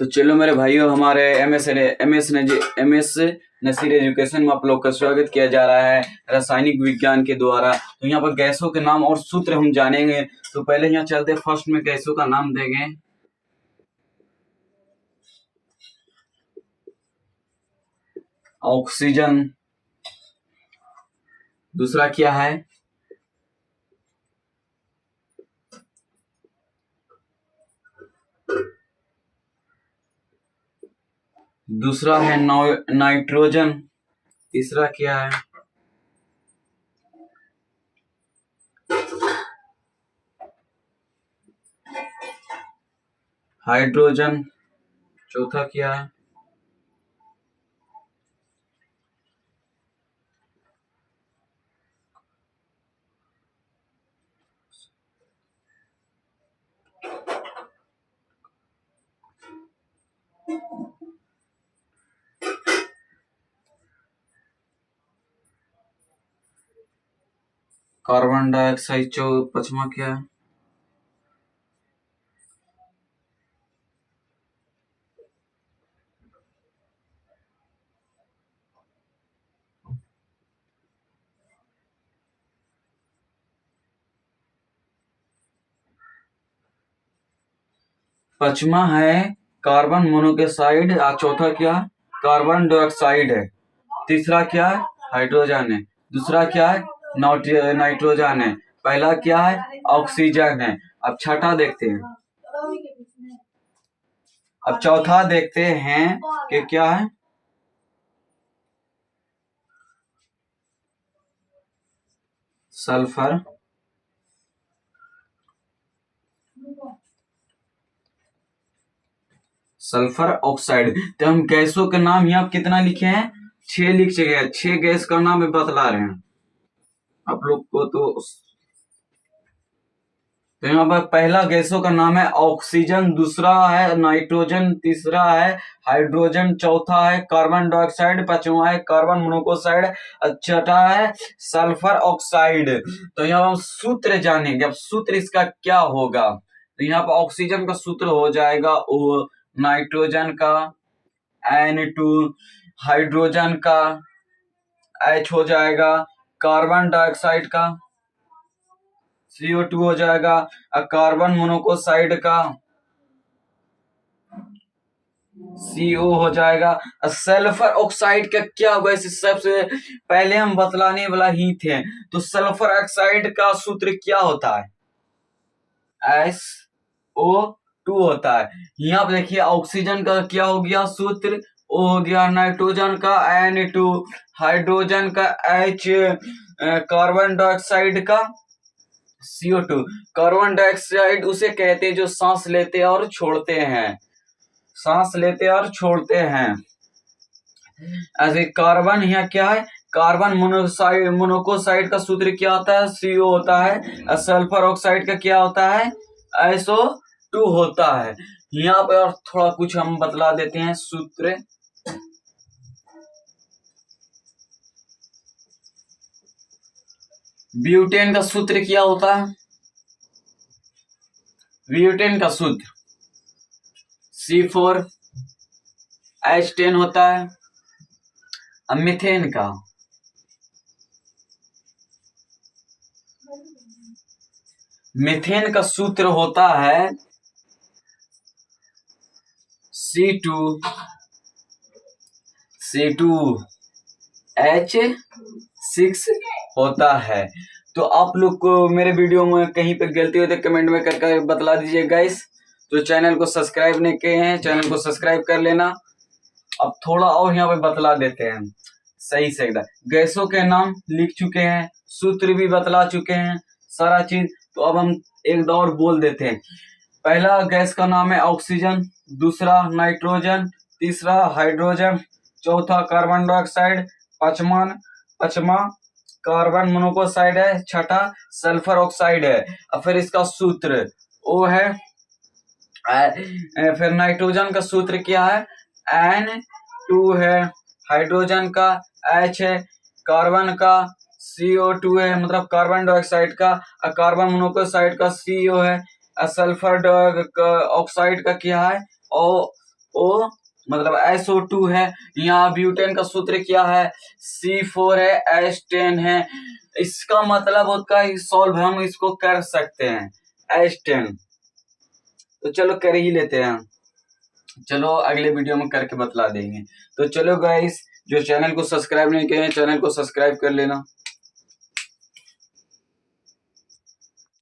तो चलो मेरे भाइयों, हमारे एमएस नसीर एजुकेशन में आप लोग का स्वागत किया जा रहा है रासायनिक विज्ञान के द्वारा। तो यहाँ पर गैसों के नाम और सूत्र हम जानेंगे। तो पहले यहाँ चलते, फर्स्ट में गैसों का नाम देंगे। ऑक्सीजन, दूसरा क्या है? दूसरा है नाइट्रोजन। तीसरा क्या है? हाइड्रोजन। चौथा क्या है? Carbon dioxide. पांचवा क्या है? पांचवा है कार्बन मोनोऑक्साइड। चौथा क्या? कार्बन डाइऑक्साइड है। तीसरा क्या है? हाइड्रोजन है। दूसरा क्या है? नाइट्रोजन है। पहला क्या है? ऑक्सीजन है। अब छठा देखते हैं। अब चौथा देखते हैं कि क्या है? सल्फर। Sulphur oxide. तो हम गैसों के नाम यहाँ कितना लिखे हैं? 6 लिख चुके हैं। 6 गैस का नाम बतला रहे हैं आप लोग को। तो यहाँ पर पहला गैसों का नाम है ऑक्सीजन, दूसरा है नाइट्रोजन, तीसरा है हाइड्रोजन, चौथा है कार्बन डाइऑक्साइड, पांचवा है कार्बन मोनोऑक्साइड, छठा है सल्फर ऑक्साइड। तो यहाँ हम सूत्र जानेंगे। अब सूत्र इसका क्या होगा? तो यहाँ पर ऑक्सीजन का सूत्र हो जाएगा O, नाइट्रोजन का N2, हाइड्रोजन का H हो जाएगा, कार्बन डाइऑक्साइड का CO2 हो जाएगा, कार्बन मोनोऑक्साइड का CO हो जाएगा। सल्फर ऑक्साइड का क्या होगा? इस सबसे पहले हम बतलाने वाला ही थे। तो सल्फर ऑक्साइड का सूत्र क्या होता है? SO2 होता है। यहाँ पे देखिए ऑक्सीजन का क्या हो गया सूत्र? O हो गया, नाइट्रोजन का N2, हाइड्रोजन का H, कार्बन डाइऑक्साइड का CO2। कार्बन डाइऑक्साइड उसे कहते हैं जो सांस लेते और छोड़ते हैं, सांस लेते और छोड़ते हैं। ऐसे कार्बन यहाँ क्या है? कार्बन मोनोऑक्साइड का सूत्र क्या होता है? CO होता है। सल्फर ऑक्साइड का क्या होता है? SO2 होता है। यहाँ पे और थोड़ा कुछ हम बतला देते हैं सूत्र। ब्यूटेन का सूत्र क्या होता है? ब्यूटेन का सूत्र C4H10 होता है। अब मीथेन का सूत्र होता है C2H6 होता है। तो आप लोग को मेरे वीडियो में कहीं पे गलती हो तो कमेंट में करके बतला दीजिए गाइस। तो चैनल को सब्सक्राइब नहीं किए हैं, चैनल को सब्सक्राइब कर लेना। अब थोड़ा और यहाँ पे बतला देते हैं सही से एकदम। गैसों के नाम लिख चुके हैं, सूत्र भी बतला चुके हैं, सारा चीज। तो अब हम एक दौर बोल देते हैं। पहला गैस का नाम है ऑक्सीजन, दूसरा नाइट्रोजन, तीसरा हाइड्रोजन, चौथा कार्बन डाइऑक्साइड, पांचवा कार्बन मोनोऑक्साइड है, छठा सल्फर ऑक्साइड है। अब फिर इसका सूत्र O है। फिर नाइट्रोजन का सूत्र क्या है? N2 है। हाइड्रोजन का H है। कार्बन का CO2 है, मतलब कार्बन डाइऑक्साइड का। कार्बन मोनोऑक्साइड का CO है। सल्फर ऑक्साइड का क्या है? O मतलब SO2 है। यहाँ ब्यूटेन का सूत्र क्या है, C4 है, H10 है। इसका मतलब होता है सॉल्व हम इसको कर सकते हैं H10। तो चलो कर ही लेते हैं, चलो अगले वीडियो में करके बतला देंगे। तो चलो गाइस, जो चैनल को सब्सक्राइब नहीं किए हैं चैनल को सब्सक्राइब कर लेना।